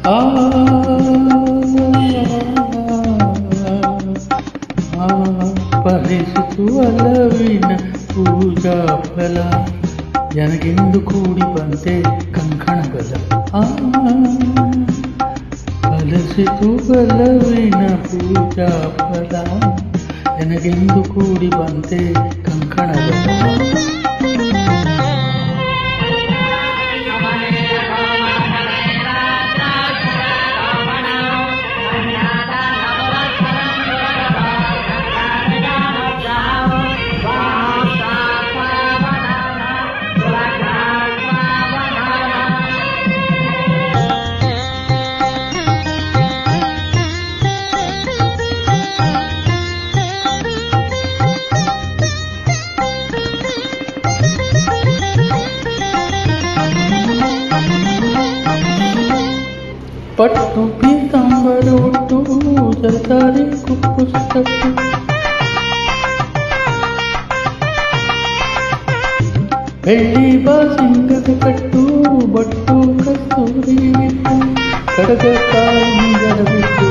ಆ ಫಲಿಸಿತು ಒಲವಿನ ಪೂಜಾ ಫಲ ನನಗೆಂದು ಕೂಡಿ ಬಂತೆ ಕಂಕಣ ಬಲ. ಫಲಿಸಿತು ಒಲವಿನ ಪೂಜಾ ಫಲ ನನಗೆಂದು ಕೂಡಿ ಬಂತೆ ಕಂಕಣ ಬಲ. ಪಟ್ಟು ಪೀತಾಂಬರ ಒಟ್ಟು ಜರತಾರಿ ಕುಪ್ಪುಸ್ತಟ್ಟು ಬೆಳ್ಳಿ ಬಾಸಿಂಗದ ಕಟ್ಟು ಬಟ್ಟು ಕಸ್ತೂರಿ ಬಿಟ್ಟು ಕಡಗ ಕಾಲಿಂಗರ ಬಿಟ್ಟು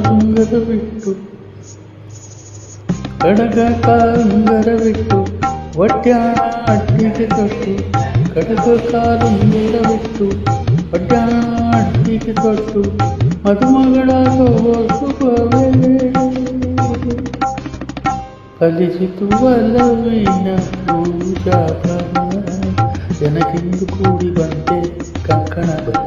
ತುಂಗದ ಬಿಟ್ಟು ಕಡಗ ಕಾಲಿಂಗರ ಬಿಟ್ಟು ಒಡ್ಯಾಣ ಅಡ್ಡಿಗೆ ತೊಟ್ಟು ಕಡಗ ಕಾಲುಂಗರ ಬಿಟ್ಟು ಒಡ್ಯಾಣ ಅಡ್ಡಿಗೆ ತೊಟ್ಟು ಮದುಮಗಳಾಗುವ ಶುಭವೇ. ಫಲಿಸಿತು ಒಲವಿನ ಪೂಜಾ ಫಲ ನನಗೆಂದು ಕೂಡಿ ಬಂತೆ ಕಂಕಣ ಬಲ.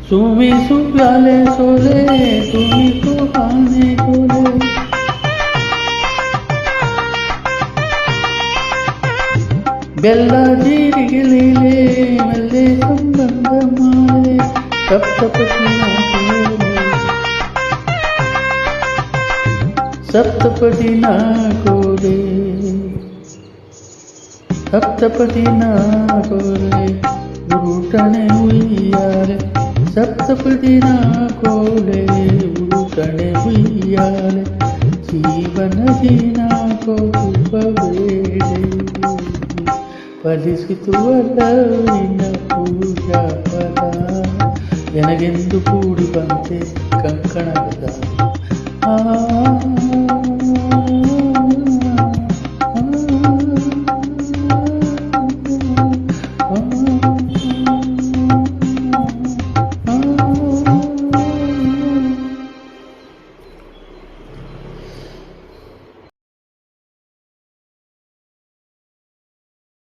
ಸುಮಿಸು ಪ್ಯಾಲೆ ಸೋಲೆ ತುಮಿಸು ಆನೆ ಕೋಲೆ ಬೆಲ್ಲ ಜೀರಿಗೆ ಲೀಲೆ ಮಲ್ಲೆ ಸಂಬಂಧ ಮಾಲೆ ಸಪ್ತಪದಿನ ಕೋಲೆ ಸಪ್ತಪದಿನ ಕೋಲೆ ಸಪ್ತಪದಿನ ಕೋಲೆ ಉರುಟನೆ ಉಯ್ಯಾಲೆ ಸಪ್ತಪದಿನ ಕೋಲೆ ಉರುಟನೆ ಉಯ್ಯಾಲೆ ಜೀವನ ದಿನ ಕೋಪವೇಳೆ. ಫಲಿಸಿತು ಒಲವಿನ ಪೂಜಾ ಫಲ ನನಗೆಂದು ಕೂಡಿ ಬಂತೆ ಕಂಕಣ ಬಲ.